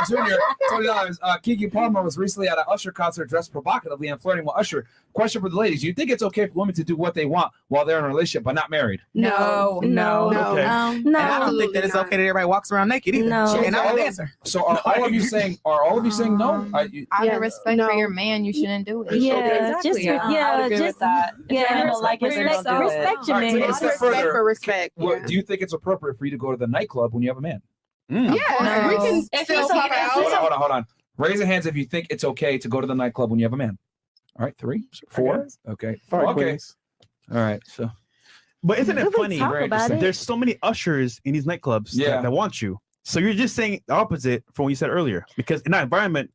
Junior, $20. Kiki Palmer was recently at an Usher concert dressed provocatively and flirting with Usher. Question for the ladies: do you think it's okay for women to do what they want while they're in a relationship but not married? No. Okay. No. And I don't think that it's okay that everybody walks around naked either. No. And I'm a dancer. So are all of you saying no? Out of respect for your man, you shouldn't do it. Yeah, Exactly. just I would agree with that. If Yeah, you don't like it, then don't do it. respect your All right, man. take it a step further. For respect. Do you think it's appropriate for you to go to the nightclub when you have a man? Yeah, No. we can If still he's pop a- out. Hold on. Raise your hands if you think it's okay to go to the nightclub when you have a man. All right, 3, 4. Okay. Sorry, Okay. Queens. All right. So But isn't it We funny? talk about it. There's so many ushers in these nightclubs that want you. So you're just saying the opposite from what you said earlier. Because in that environment,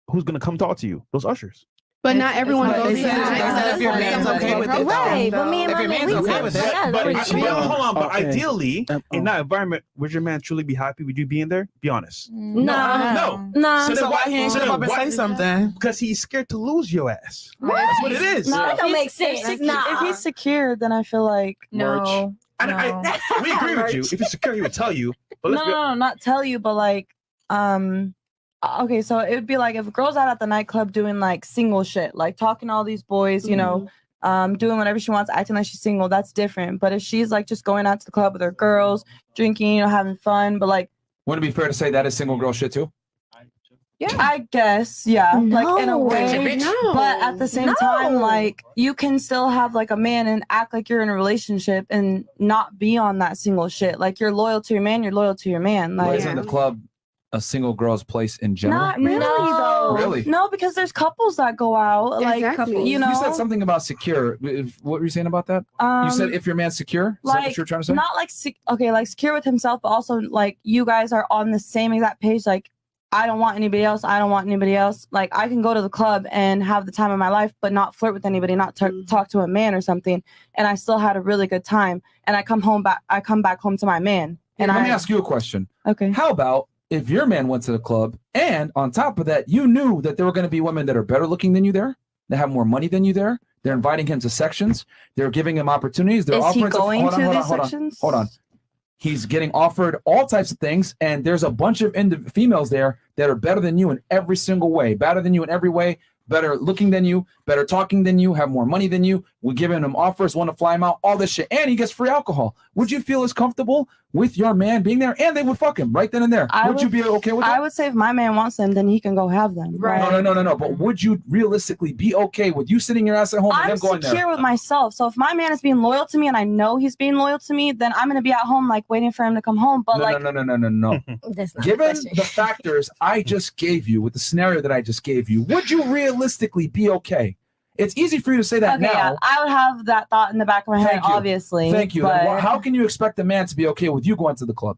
who's going to come talk to you? Those ushers. But not everyone But goes they to said the if your man's okay with it. Right, but me and If my your man, man's we okay with it. Hold on. But Okay. ideally, in that environment, would your man truly be happy with you being there? Be honest. No. So So then why he ain't then step up and say something? Because he's scared to lose your ass. That's what it is. No, that don't make sense. If he's secure, then I feel like No. We agree with you. If he's secure, he would tell you. But let's no, not tell you, but like, okay, so it would be like if a girl's out at the nightclub doing like single shit, like talking to all these boys, you know, doing whatever she wants, acting like she's single, that's different. But if she's like just going out to the club with her girls, drinking, you know, having fun, but like, wouldn't it be fair to say that is single girl shit too? yeah, I guess, yeah, like in a way. No. But at the same time, like you can still have like a man and act like you're in a relationship and not be on that single shit. Like you're loyal to your man, you're loyal to your man. But Like isn't the club a single girl's place in general? not really though. Really? No, because there's couples that go out. Like Exactly. you know, You said something about secure. What were you saying about that? You said if your man's secure? Is that what like you were trying to say? not like like secure with himself, but also like you guys are on the same exact page. Like I don't want anybody else. I don't want anybody else. Like I can go to the club and have the time of my life, but not flirt with anybody, not talk to a man or something. And I still had a really good time. And I come back home to my man. And Let me ask you a question. Okay. How about if your man went to the club and on top of that, you knew that there were going to be women that are better looking than you there, that have more money than you there. They're inviting him to sections. They're giving him opportunities. They're Is he offering going to these hold sections? Hold on. He's getting offered all types of things, and there's a bunch of females there that are better than you in every single way, better than you in every way, better looking than you, better talking than you, have more money than you. We're giving him offers, want to fly him out, all this shit, and he gets free alcohol. Would you feel as comfortable with your man being there? And they would fuck him right then and there. Would you be okay with that? I would say if my man wants them, then he can go have them. Right. No. But would you realistically be okay with you sitting your ass at home and I'm him going there? secure with myself. So if my man is being loyal to me and I know he's being loyal to me, then I'm gonna be at home like waiting for him to come home. But No. That's not Given the question. the factors I just gave you, with the scenario that I just gave you, would you realistically be okay? It's easy for you to say that okay, now. yeah, I would have that thought in the back of my head, Thank you. obviously. Thank you. But, Then how can you expect a man to be okay with you going to the club?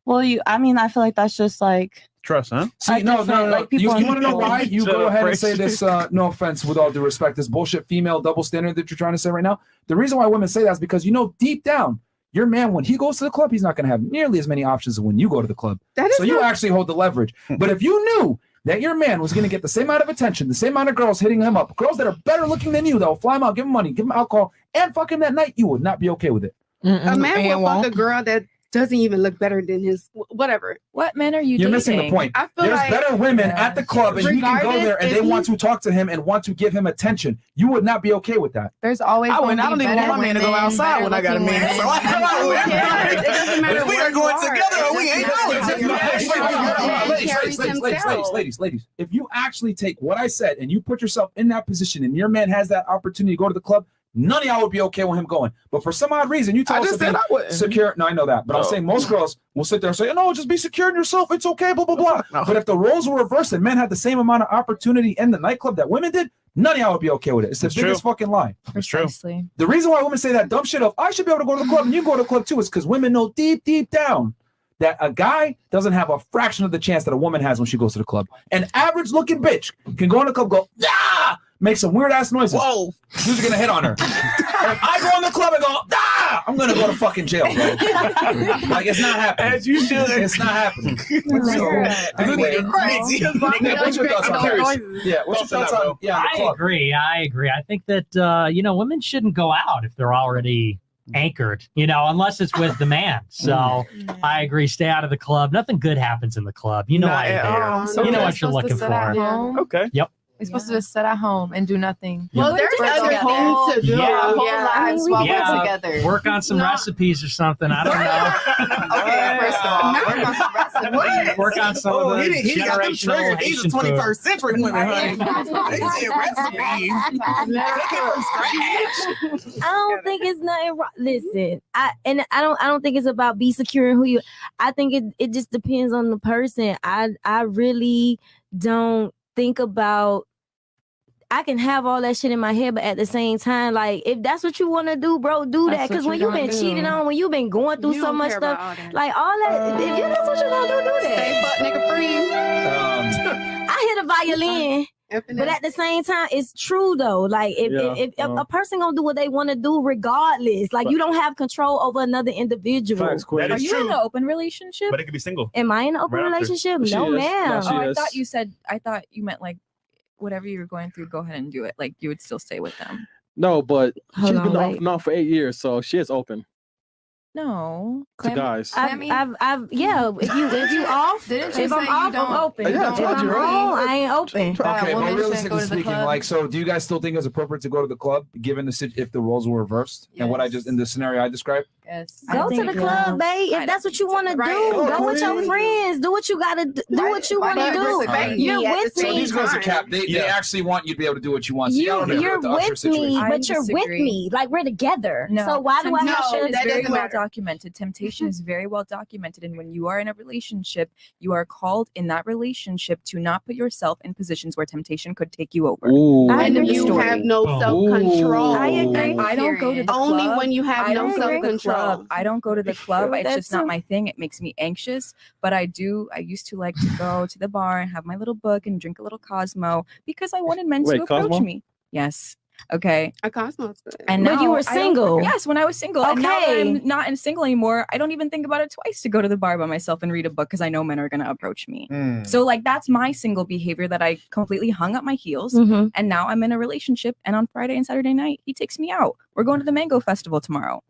well, I feel like that's just like Trust, huh? See, no. like You, people you want to know why? You Shut go up, ahead and Frank. say this, no offense, with all due respect, this bullshit female double standard that you're trying to say right now. The reason why women say that is because you know deep down, your man, when he goes to the club, he's not going to have nearly as many options as when you go to the club. So you actually hold the leverage. But if you knew that your man was going to get the same amount of attention, the same amount of girls hitting him up, girls that are better looking than you, that will fly him out, give him money, give him alcohol, and fuck him that night, you would not be okay with it. A man will fuck a girl that doesn't even look better than his whatever. What men are you You're dating? missing the point. I feel There's like better women at the club, and he can go there and they want to talk to him and want to give him attention. You would not be okay with that. There's always I gonna don't be even want better my man to go women, outside when I got a better man. So looking I It doesn't matter If we where are going you together or we ain't Ladies, if you actually take what I said and you put yourself in that position and your man has that opportunity to go to the club, none of y'all would be okay with him going. But for some odd reason, you tell us to be secure. No, I know that. But I'm saying most girls will sit there and say, no, just be secure in yourself. It's okay, blah, blah, blah. But if the roles were reversed and men had the same amount of opportunity in the nightclub that women did, none of y'all would be okay with it. It's the biggest fucking lie. It's true. The reason why women say that dumb shit of, I should be able to go to the club and you go to the club too, is because women know deep, deep down that a guy doesn't have a fraction of the chance that a woman has when she goes to the club. An average looking bitch can go in the club, go, yeah, make some weird ass noises. Whoa. Dudes are going to hit on her. If I go in the club and go, ah, I'm going to go to fucking jail, bro. Like, it's not happening. As you should. It's not happening. Crazy. What's your thoughts on Yeah, what's your thoughts on the I club? agree. I think that, women shouldn't go out if they're already anchored, unless it's with the man. So I agree. Stay out of the club. Nothing good happens in the club. You know Not why you're at there. all. You know what you're supposed to looking sit at for. home. Okay. Yep. We're supposed to just sit at home and do nothing. Yeah. Well, there's other things to do. Yeah. Our whole lives while we're together. Work on some recipes or something. I don't know. Okay, first of all, work on some recipes. Work on some of the he got them generational triggered. These are Haitian food. 21st century women, honey. They said recipes. Cooking from scratch. I don't think it's nothing wrong. Listen, I don't think it's about be secure in who you. I think it just depends on the person. I really don't think about. I can have all that shit in my head, but at the same time, like if that's what you want to do, bro, do that. Because when you've been cheated on, when you've been going through so much stuff, like all that, if you that's what you're gonna do that. Stay fuck nigga free. I hit a violin. But at the same time, it's true though. Like if a person gonna do what they want to do, regardless, like you don't have control over another individual. Are you in an open relationship? But it could be single. Am I in an open relationship? No, ma'am. I thought you meant like whatever you were going through, go ahead and do it. Like you would still stay with them. No, but she's Hold on, been off wait. and on for 8 years, so she is open No. to guys. If you off, Didn't you if I'm say off, you I'm don't? open. Yeah, I If told I'm you, right? home, I ain't open. Okay, but women realistically shouldn't go to the speaking, club. like, so do you guys still think it's appropriate to go to the club, given if the roles were reversed and what I just in the scenario I described? Yes. Go to the club, babe. If that's what you want to do, go with your friends. Do what you gotta do. Do what you want to do. You're with So me. these girls are capped. They actually want you to be able to do what you want. So y'all don't agree You're with the usher with situation. me, I but you're with disagree. me. Like we're together. No. So why do I have Temptation to? is very doesn't well matter. documented. Temptation is very well documented, and when you are in a relationship, you are called in that relationship to not put yourself in positions where temptation could take you over. Ooh. I End of agree. the You story. have no Oh. self-control. I agree. And I don't go to the club. Only when you have I no don't go to the self-control. club. I don't go to the club. True, It's that's just not true. my thing. It makes me anxious. But I used to like to go to the bar and have my little book and drink a little Cosmo because I wanted men Wait, to approach Cosmo? me. Yes. Okay. A Cosmo's good. And But now you were I don't- single. Yes, when I was single. And now that Okay. I'm not in single anymore, I don't even think about it twice to go to the bar by myself and read a book because I know men are going to approach me. So like that's my single behavior that I completely hung up my heels. Mhm. And now I'm in a relationship. And on Friday and Saturday night, he takes me out. We're going to the Mango Festival tomorrow.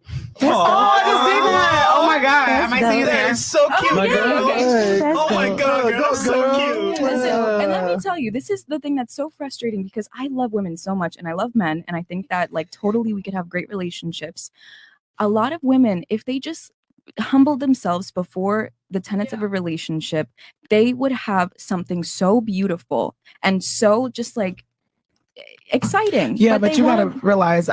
Oh, I just seen that. Oh my God. I might see you That there. is so cute. Oh, yeah. Oh my God, girl, that's so cute. Listen, and let me tell you, this is the thing that's so frustrating because I love women so much and I love men. And I think that like totally we could have great relationships. A lot of women, if they just humbled themselves before the tenets of a relationship, they would have something so beautiful and so just like exciting. Yeah, but they you wanna- gotta realize,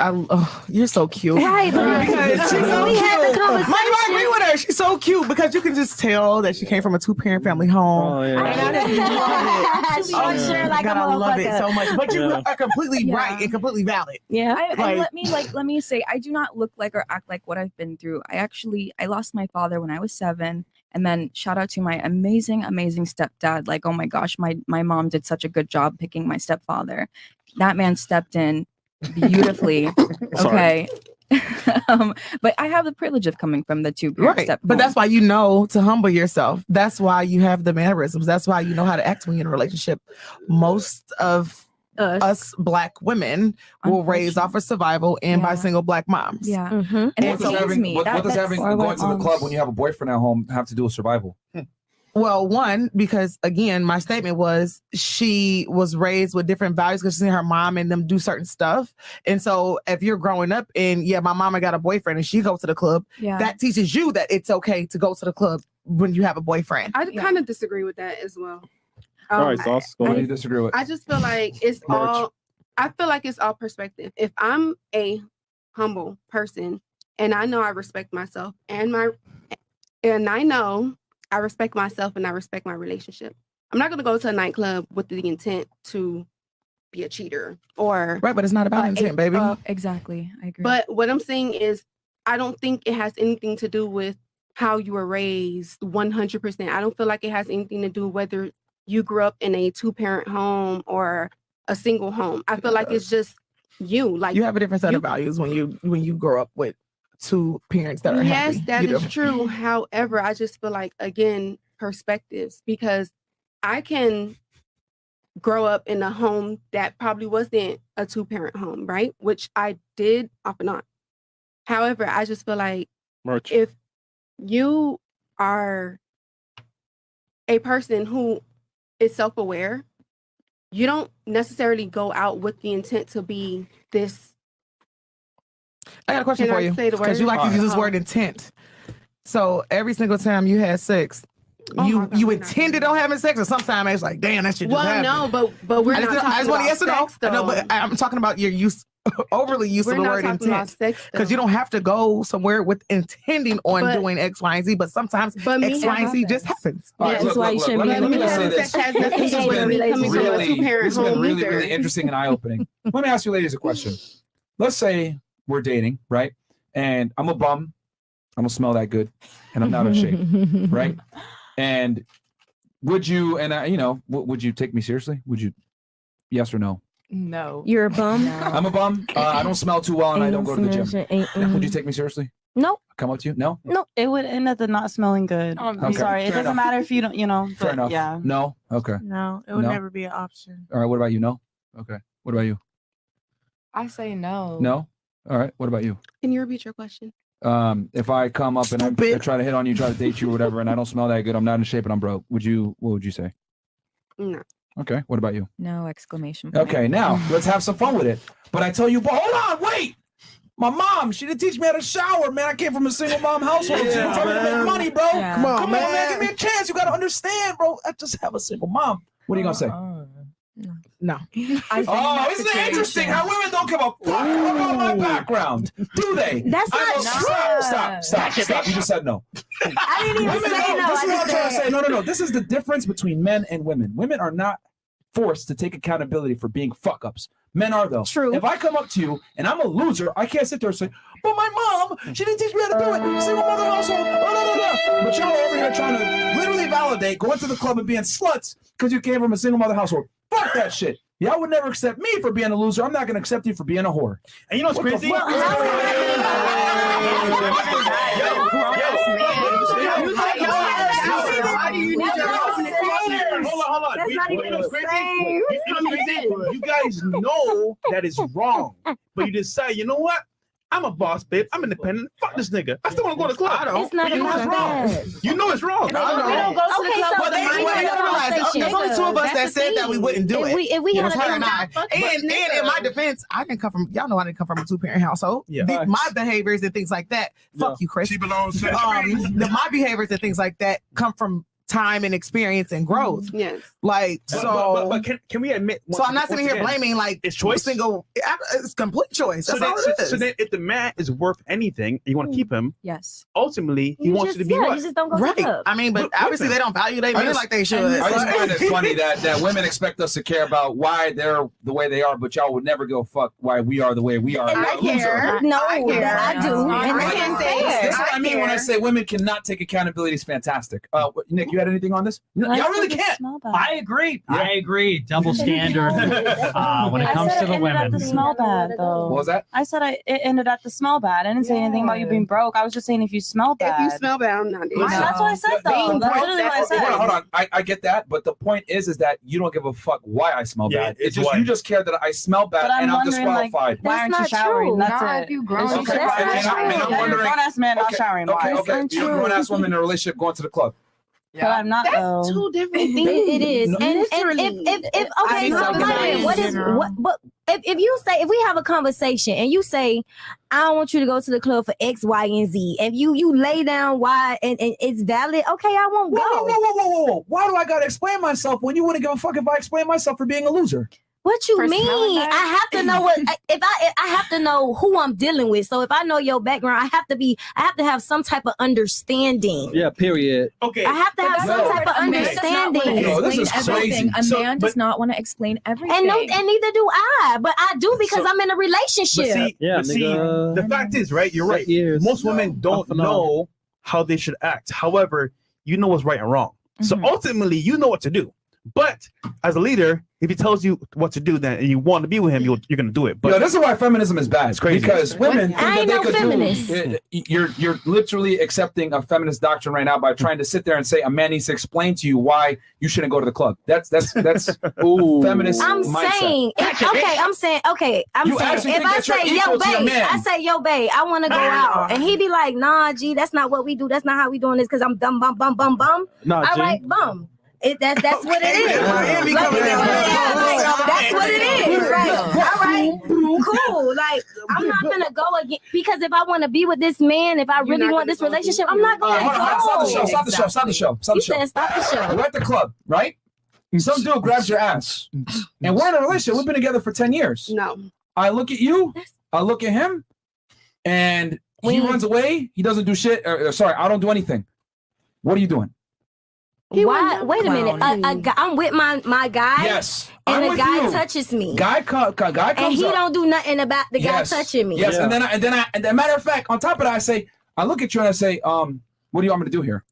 you're so cute. Right, but Because she's so we had the cute. conversation. Like, I agree with her. She's so cute because you can just tell that she came from a 2-parent family home. Oh, yeah. And I just love it. She was sure like a God, I love it motherfucker. so much. But you Yeah. are completely Yeah. right and completely valid. Yeah. And let me say, I do not look like or act like what I've been through. I lost my father when I was 7. And then shout out to my amazing, amazing stepdad. Like, oh my gosh, my mom did such a good job picking my stepfather. That man stepped in beautifully. Okay. But I have the privilege of coming from the 2-parent Right. step. But home. that's why you know to humble yourself. That's why you have the mannerisms. That's why you know how to act when you're in a relationship. Most of us Black women will raise off of survival and by Yeah. single Black moms. Yeah. Mm-hmm. And What that does pains having, me. what does having or going to the moms. club when you have a boyfriend at home have to do with survival? Well, one, because again, my statement was she was raised with different values because she's seen her mom and them do certain stuff. And so if you're growing up and my mama got a boyfriend and she goes to the club, Yeah. that teaches you that it's okay to go to the club when you have a boyfriend. I kind of disagree with that as well. All right, Sauce. Go What do ahead. you disagree with? I just feel like it's all. I feel like it's all perspective. If I'm a humble person and I know I respect myself and I know I respect myself and I respect my relationship, I'm not gonna go to a nightclub with the intent to be a cheater or Right, but it's not about intent, baby. Exactly. I agree. But what I'm saying is, I don't think it has anything to do with how you were raised 100%. I don't feel like it has anything to do whether you grew up in a 2-parent home or a single home. I feel like it's just you. Like You have a different set of values when you grow up with 2 parents that are yes, happy. that You is do. true. However, I just feel like, again, perspectives, because I can grow up in a home that probably wasn't a 2-parent home, right? Which I did off and on. However, I just feel like Merch. if you are a person who is self-aware, you don't necessarily go out with the intent to be this. I got a question Can for I you say the because you word? like to use this Oh. word intent. So every single time you had sex, Oh my you God, you we're not intended on having sex, or sometimes it's like, damn, that shit just Well, happened. no, but we're I not just, talking want about yes or no. sex, I know, though. but I'm talking about your use, overly use We're of the not word talking about intent. sex, Because you though. don't have to go somewhere with intending on But- doing X, Y, and Z, but sometimes But me X, Y, and Z just happens. happens. All right, That's look, why look, you look, shouldn't let be me me just say having this. sex has nothing This to has do with been me coming from a really, two-parent this has been home really, either. really interesting and eye-opening. Let me ask you ladies a question. Let's say we're dating, right? And I'm a bum. I don't smell that good, and I'm not in shape, right? And would you, and you know, would you take me seriously? Would you, yes or no? No. You're a bum. I'm a bum. I don't smell too well, and I don't go to the gym. Would you take me seriously? Nope. Come up to you? No? It would end up not smelling good. I'm Okay, sorry. It fair doesn't enough. matter if you don't, Fair but enough. yeah. No? Okay. No, it would No? never be an option. All right. What about you? No? Okay. What about you? I say no. No? All right. What about you? Can you repeat your question? If I come up and I try to hit on you, try to date you or whatever, and I don't smell that good, I'm not in shape and I'm broke, what would you say? No. Okay. What about you? No exclamation point. Okay. Now let's have some fun with it. But I tell you, but hold on, wait. My mom, she didn't teach me how to shower, man. I came from a single mom household. She didn't tell me to make money, bro. Yeah. Come on, Come on, man. Give me a chance. You got to understand, bro. I just have a single mom. What are you going to say? No. Oh, isn't it interesting how women don't give a fuck about my background? Do they? That's I not go, true. Stop. You just said no. I didn't even Women say don't. no. This is I what I'm just trying to said say. No. This is the difference between men and women. Women are not forced to take accountability for being fuck ups. Men are, though. True. If I come up to you and I'm a loser, I can't sit there and say, but my mom, she didn't teach me how to do it. Single mother household. But y'all are over here trying to literally validate going to the club and being sluts because you came from a single mother household. Fuck that shit. Y'all would never accept me for being a loser. I'm not going to accept you for being a whore. And you know what's What the crazy? fuck? Hold on. That's not even the same. You guys know that is wrong, but you decide, you know what? I'm a boss, babe. I'm independent. Fuck this nigga. I still want to go to the club. It's not But you know it's about wrong. that. You know it's wrong. I know. Okay, so There's only two of us that said that we wouldn't do it. If we It had was her and a I. And in my defense, I didn't come from, y'all know I didn't come from a two-parent household. Yeah. My behaviors and things like that, fuck you, Chris. She belongs to My behaviors and things like that come from time and experience and growth. Yes. Like, so. But can we admit? So I'm not sitting here blaming like it's choice. It's complete choice. So That's then, all it is. so then, if the man is worth anything, and you want to keep him, Yes. ultimately he wants you to be You what? just don't go to Right. the club. I mean, but obviously they don't value their men like they should. I just find it funny that women expect us to care about why they're the way they are, but y'all would never give a fuck why we are the way we are. And I care. No, I do. And that's unfair. That's what I mean when I say women cannot take accountability is fantastic. Nick, you had anything on this? Y'all really can't. I agree. I agree. Double standard when it I comes said to the it ended at women. the smell bad, though. What was that? I said it ended at the smell bad. I didn't say anything about you being broke. I was just saying if you smell bad. If you smell bad, I'm not dating. That's what I said, though. That's literally what I said. Hold on. I get that, but the point is that you don't give a fuck why I smell bad. It's just you just care that I smell bad But I'm and I'm wondering, like, disqualified. why aren't you showering? That's it. If you grown, Okay, and I'm wondering. Grown-ass man not showering. Why? Okay. You're a grown-ass woman in a relationship going to the club. But I'm not, though. That's two different things. It is. And if okay, so Myron, if we have a conversation and you say, I don't want you to go to the club for X, Y, and Z, and you lay down why and it's valid, okay, I won't go. Whoa. Why do I gotta explain myself when you wouldn't give a fuck if I explain myself for being a loser? What you For mean? smelling bad? I have to know what if I have to know who I'm dealing with. So if I know your background, I have to have some type of understanding. Yeah, period. Okay. I have to have some type of understanding. No, this is everything. crazy. A man does not want to explain everything. And neither do I. But I do because I'm in a relationship. But see, the fact is, right? You're right. Most women don't know how they should act. However, you know what's right and wrong. So ultimately, you know what to do. But as a leader, if he tells you what to do, then and you want to be with him, you're going to do it. But this is why feminism is bad. It's crazy because women think I that ain't they no could feminist. do. You're literally accepting a feminist doctrine right now by trying to sit there and say a man needs to explain to you why you shouldn't go to the club. That's feminist. I'm mindset. saying, I'm saying, if I say, yo, babe, I want to go out, and he be like, nah, G, that's not what we do. That's not how we doing this because I'm dumb, bum, bum, bum, bum. Nah, All G. right, bum. That's what it is. That's what it is. Like, all right, cool. Like, I'm not gonna go again because if I want to be with this man, if I really want this relationship, I'm not going to go. Stop the show. You said stop the show. We're at the club, right? Some dude grabs your ass, and we're in a relationship. We've been together for 10 years. No. I look at you, I look at him, and he runs away. He doesn't do shit. Sorry, I don't do anything. What are you doing? Why? Wait a minute. I'm with my guy. Yes. And I'm the guy you. touches me. Guy comes and he up. don't do nothing about the guy touching me. Yes. And then matter of fact, on top of that, I look at you and I say, what do you want me to do here?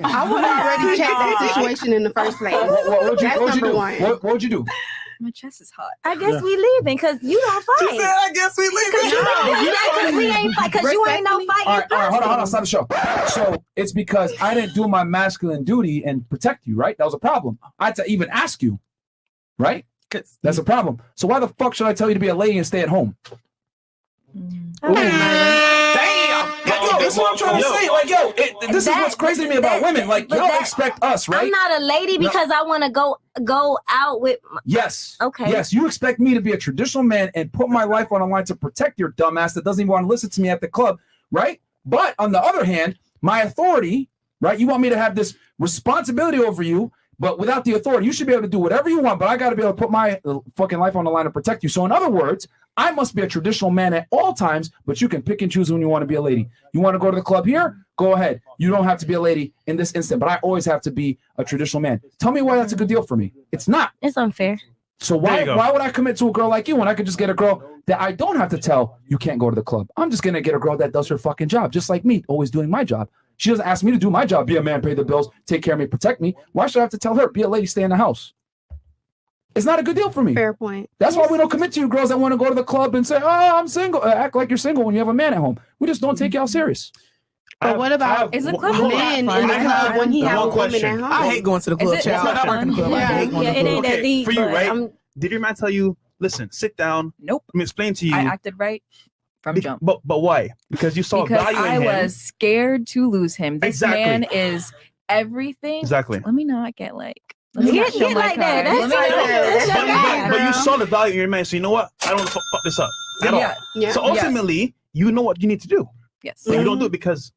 I would already check that situation in the first place. What'd you do? One. What'd you do? My chest is hot. I guess we leaving because you don't fight. She said, I guess we leaving. Because we ain't fight. Because you ain't no fighting. All right, hold on, stop the show. So it's because I didn't do my masculine duty and protect you, right? That was a problem. I had to even ask you, right? That's a problem. So why the fuck should I tell you to be a lady and stay at home? Yo, this is what I'm trying to say. Like, this is what's crazy to me about women. Like, y'all expect us, right? I'm not a lady because I want to go out with. Yes. Okay. Yes, you expect me to be a traditional man and put my life on the line to protect your dumb ass that doesn't even want to listen to me at the club, right? But on the other hand, my authority, right? You want me to have this responsibility over you, but without the authority, you should be able to do whatever you want, but I got to be able to put my fucking life on the line to protect you. So in other words, I must be a traditional man at all times, but you can pick and choose when you want to be a lady. You want to go to the club here? Go ahead. You don't have to be a lady in this instant, but I always have to be a traditional man. Tell me why that's a good deal for me. It's not. It's unfair. So why would I commit to a girl like you when I could just get a girl that I don't have to tell you can't go to the club? I'm just going to get a girl that does her fucking job, just like me, always doing my job. She doesn't ask me to do my job, be a man, pay the bills, take care of me, protect me. Why should I have to tell her, be a lady, stay in the house? It's not a good deal for me. Fair point. That's why we don't commit to you girls that want to go to the club and say, oh, I'm single. Act like you're single when you have a man at home. We just don't take y'all serious. But what about is it club men in the club when he has a woman at home? I hate going to the club, child. I work in the club. I hate going to the club. It ain't that deep. For you, right? Did your man tell you, listen, sit down? Nope. Let me explain to you. I acted right from jump. But why? Because you saw value in him. I was scared to lose him. This man is everything. Exactly. Let me not get like. Get like that. But you saw the value in your man, so you know what? I don't want to fuck this up at all. Yeah. So ultimately, you know what you need to do. Yes. But you don't do it because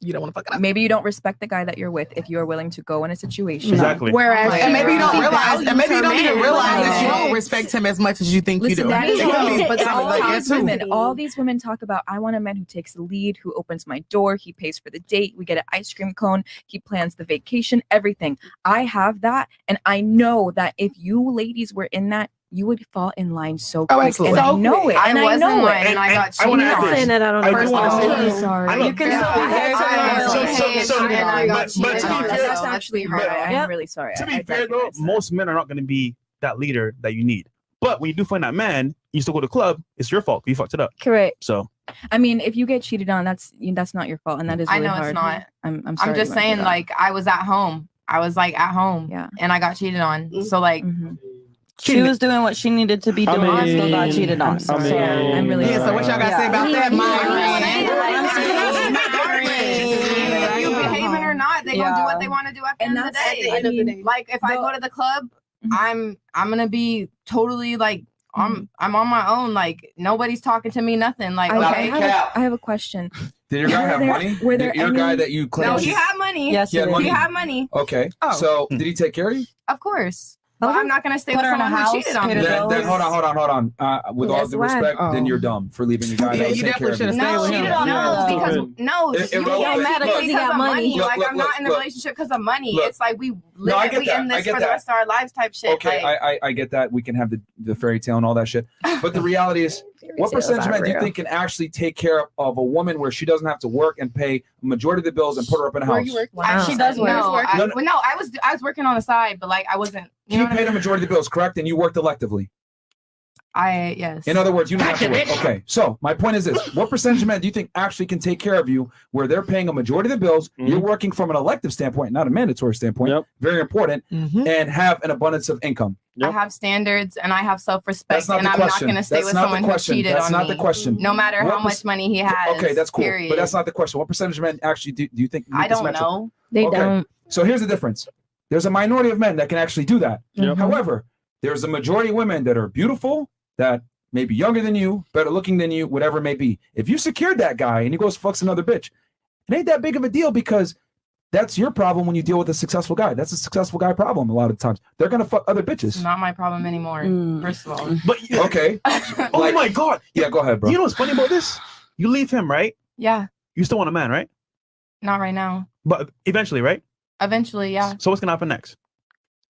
you don't want to fuck it up. Maybe you don't respect the guy that you're with if you are willing to go in a situation. Exactly. Whereas, and maybe you don't realize, and maybe you don't even realize that you Right. don't respect him as much as you think Listen, you do. that is true, but Like, all these women talk about, I want a man who takes the lead, who opens my door, he pays for the date, we get an ice cream cone, he plans the vacation, everything. I have that, and I know that if you ladies were in that, you would fall in line so quick. absolutely. And I know it. And I know it. And I got cheated wanna on. add this. Saying that I don't I know. do wanna say I'm this. sorry. I You can That's actually hard. I'm really sorry. To be I fair, though, recognize that. most men are not going to be that leader that you need. But when you do find that man, you still go to the club, it's your fault. You fucked it up. Correct. So I mean, if you get cheated on, that's not your fault, and that is really I know hard. it's not. I'm sorry. I'm just you went through saying, that. like, I was at home. I was like at home, Yeah. and I got cheated on. So like, She was doing what she needed to be doing and still got cheated on. I'm sorry. I'm really sorry. So what y'all got to say about that, if you behaving or not, they gonna do what they want to do at the end of the At day. the end of the day. Like if I go to the club, I'm gonna be totally like I'm on my own. Like nobody's talking to me, nothing. Like okay. I have a question. Did your guy have money? Were there your any... guy that you claimed? No, he had money. Yes, he had money. He had money. Okay. So did he take care of you? Of course. But I'm not gonna stay Put with her in a someone who house, cheated on paid me. her Then hold on. With all That's due why. respect, then you're dumb for leaving a guy Yeah, that will you take care of definitely you. should've No, stayed with him. no, It you don't don't matter because he got of money. Like Look, I'm not in a relationship because of money. Look. It's like we No, I live get we that. in I this get for that. the rest of our lives type shit. Okay, like, I get that. We can have the fairy tale and all that shit. But the reality is, what percentage of men do you think can actually take care of a woman where she doesn't have to work and pay a majority of the bills and put her up in a house? She does work. No, I was working on the side, but like I wasn't You know He paid a majority of the bills, correct? And you worked electively. Yes. In other words, you don't have to work. Okay, so my point is this. What percentage of men do you think actually can take care of you where they're paying a majority of the bills, you're working from an elective standpoint, not a mandatory standpoint, very important, and have an abundance of income? I have standards and I have self-respect, and I'm question. not going to stay That's with not someone the who question. cheated That's on not me. the question. No matter What how much money he has. Okay, that's cool. Period. But that's not the question. What percentage of men actually do you think meet I this don't metric? know. They don't. So here's the difference. There's a minority of men that can actually do that. Yep. However, there's a majority of women that are beautiful, that maybe younger than you, better looking than you, whatever it may be. If you secured that guy and he goes fucks another bitch, it ain't that big of a deal because that's your problem when you deal with a successful guy. That's a successful guy problem a lot of times. They're gonna fuck other bitches. It's not my problem anymore, first of all. But okay. Oh my God. Yeah, go ahead, bro. You know what's funny about this? You leave him, right? Yeah, You still want a man, right? not right now. But eventually, right? Eventually, yeah. So what's gonna happen next?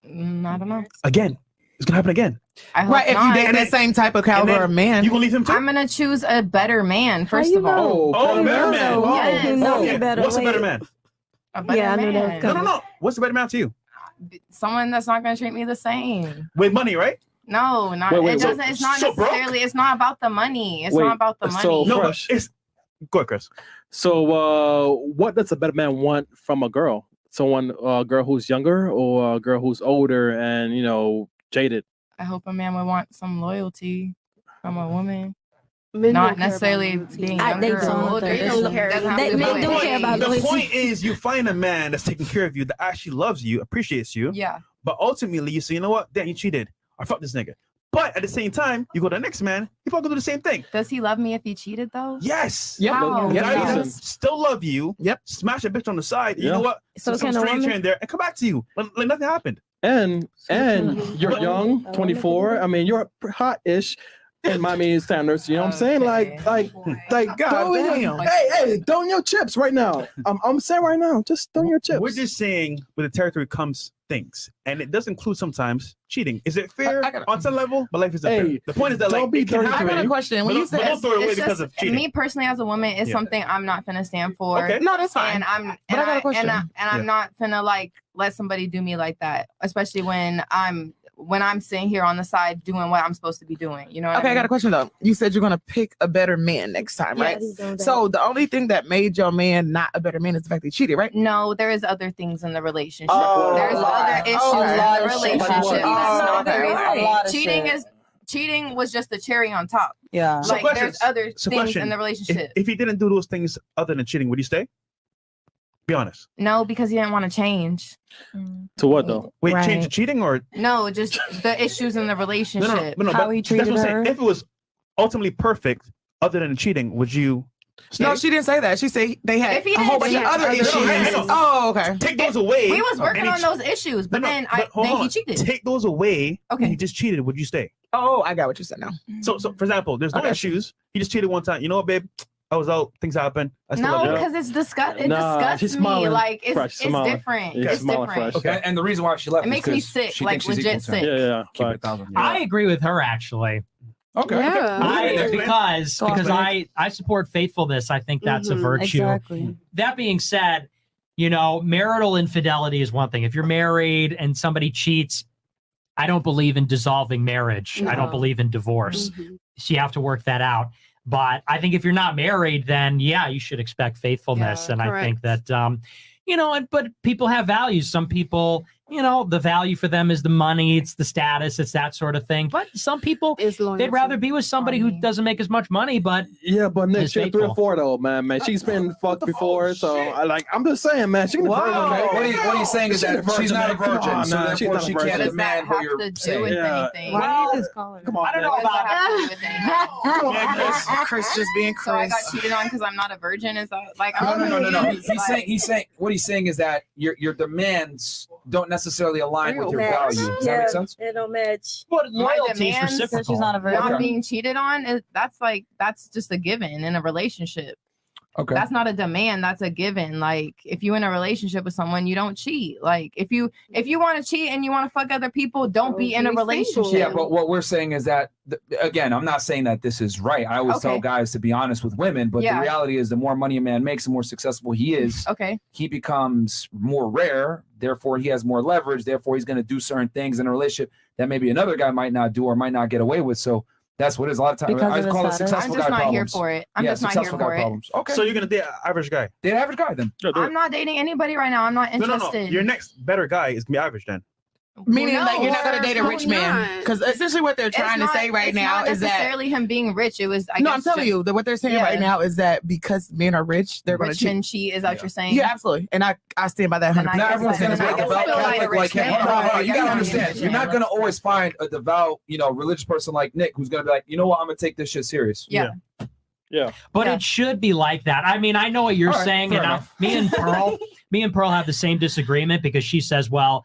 I don't know. Again. It's gonna happen again. I hope Right, if you not. date that same type of caliber of man. You gonna leave him too? I'm gonna choose a better man, first of all. Oh, a better man. Yes. What's a better man? A better Yeah, I knew that was man. coming. No. What's a better man to you? Someone that's not gonna treat me the same. With money, right? No, not Wait, it doesn't. It's not so broke? necessarily. It's not about the money. It's Wait, not about the money. so No, but Fresh. it's go ahead, Chris. So, what does a better man want from a girl? Someone, a girl who's younger or a girl who's older and jaded? I hope a man would want some loyalty from a woman. Men Not don't care necessarily about loyalty. being They younger or don't. older. They It don't doesn't care. have to They be don't about care about The loyalty. point is, you find a man that's taking care of you, that actually loves you, appreciates you, Yeah. but ultimately you say, you know what, damn, you cheated. I fuck this nigga. But at the same time, you go to the next man, he probably do the same thing. Does he love me if he cheated though? Yes. Yep. How? Yeah, Guys listen. still love you. Yep. Smash a bitch on the side. You Yeah. know what? So Some can a strange woman- here and there, and come back to you like nothing happened. And you're young, 24. I mean, you're hot-ish in Miami standards. You know what I'm saying? Like, God throw in damn. your, hey, throw in your chips right now. I'm saying right now, just throw in your chips. We're just saying with the territory comes things, and it does include sometimes cheating. Is it fair I gotta- on some level? But life is unfair. Hey, The point is that don't like be it can 33. I got a happen, question. but When you don't, but said don't throw it away It's because just of cheating. me personally as a woman is Yeah. something I'm not finna stand for. Okay. no, that's fine. And I'm But I got a question. I'm not finna like let somebody do me like that, especially when I'm sitting here on the side doing what I'm supposed to be doing. You know what Okay, I I got a mean? question though. You said you're gonna pick a better man next time, right? Yes. So the only thing that made your man not a better man is the fact that he cheated, right? No, there is other things in the relationship. Oh, There's other issues okay. in Lot the of shit relationship. happened. That's Oh, not the okay. reason. A lot of shit. Cheating was just the cherry on top. Yeah. So Like questions. there's other So things question. in the relationship. If he didn't do those things other than cheating, would you stay? Be honest. No, because he didn't want to change. To what though? Wait, Right. change to cheating or No, just the issues in the relationship. no, How but he that's treated what I'm saying. her. If it was ultimately perfect, other than cheating, would you stay? No, she didn't say that. She said they had If he a whole bunch didn't of other cheat- issues. I know. Oh, okay. Take those away. We was working and he on those issues, but No, then hold then he on. cheated. Take those away. Okay. And he just cheated. Would you stay? Oh, I got what you said now. So for example, there's no Okay. issues. He just cheated one time. You know what, babe? I was out. Things happen. I still No, love you. because it's it Nah, disgusts she's me. smiling. Like Fresh, it's smiling. different. Yeah, It's smiling different. fresh. Okay, and the reason why she left It makes is me 'cause sick, she like, thinks she's legit equal to him. sick. Yeah. Keep it Facts. 1,000. I agree with her actually. Okay. Yeah. Because Go on, I support faithfulness. I think that's a virtue. Exactly. That being said, marital infidelity is one thing. If you're married and somebody cheats, I don't believe in dissolving marriage. I don't No. believe in divorce. Mhm. So you have to work that out. But I think if you're not married, then yeah, you should expect faithfulness. Yeah, and I think correct. that, but people have values. Some people, the value for them is the money, it's the status, it's that sort of thing. But some people, It's loyalty. they'd rather be with somebody who doesn't make as much money, but Yeah, but Nick, Is she's 3 or faithful. 4 though, man. She's been fucked before, so I'm just saying, man. She can. Okay, what he's saying is that she's not a virgin, Come on, so man. She's therefore not a she virgin. can't What does that demand what have you're to do saying. with Yeah. anything? Well, Come on, I don't know What does that about have to do with anything? Come on, Chris just being So I Chris. got cheated on because I'm not a virgin. Is that like I'm No. confused. He's saying what he's saying is that your demands don't necessarily align with your values. Does that make sense? It don't match. but My loyalty is demands, So reciprocal. she's not a virgin. not being cheated on that's just a given in a relationship. Okay. That's not a demand. That's a given. Like if you're in a relationship with someone, you don't cheat. Like if you want to cheat and you want to fuck other people, don't be in a relationship. Yeah, but what we're saying is that again, I'm not saying that this is right. I always tell guys to be honest with women, but the reality is the more money a man makes, the more successful he is. He becomes more rare. Therefore, he has more leverage. Therefore, he's going to do certain things in a relationship that maybe another guy might not do or might not get away with. So that's what it is. A lot of times I call it successful guy problems. I'm just not here for it. I'm just not here for it. Okay. So you're gonna date an average guy. Date an average guy then. I'm not dating anybody right now. I'm not interested. No. Your next better guy is gonna be average then. Meaning like you're not gonna date a rich man, because essentially what they're trying to say right now is that necessarily him being rich. It was I'm telling you that what they're saying right now is that because men are rich, they're going to cheat. Men cheat. Is that what you're saying? Yeah, absolutely. And I stand by that 100%. Not everyone's gonna be a devout Catholic like him. You gotta understand, you're not gonna always find a devout, religious person like Nick who's gonna be like, you know what, I'm gonna take this shit serious. Yeah. But it should be like that. I mean, I know what you're saying, and me and Pearl have the same disagreement because she says, well,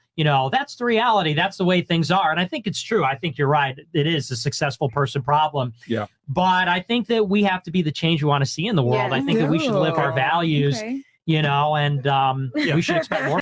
that's the reality. That's the way things are. And I think it's true. I think you're right. It is a successful person problem. Yeah. But I think that we have to be the change we want to see in the world. I think that we should live our values, and we should expect more.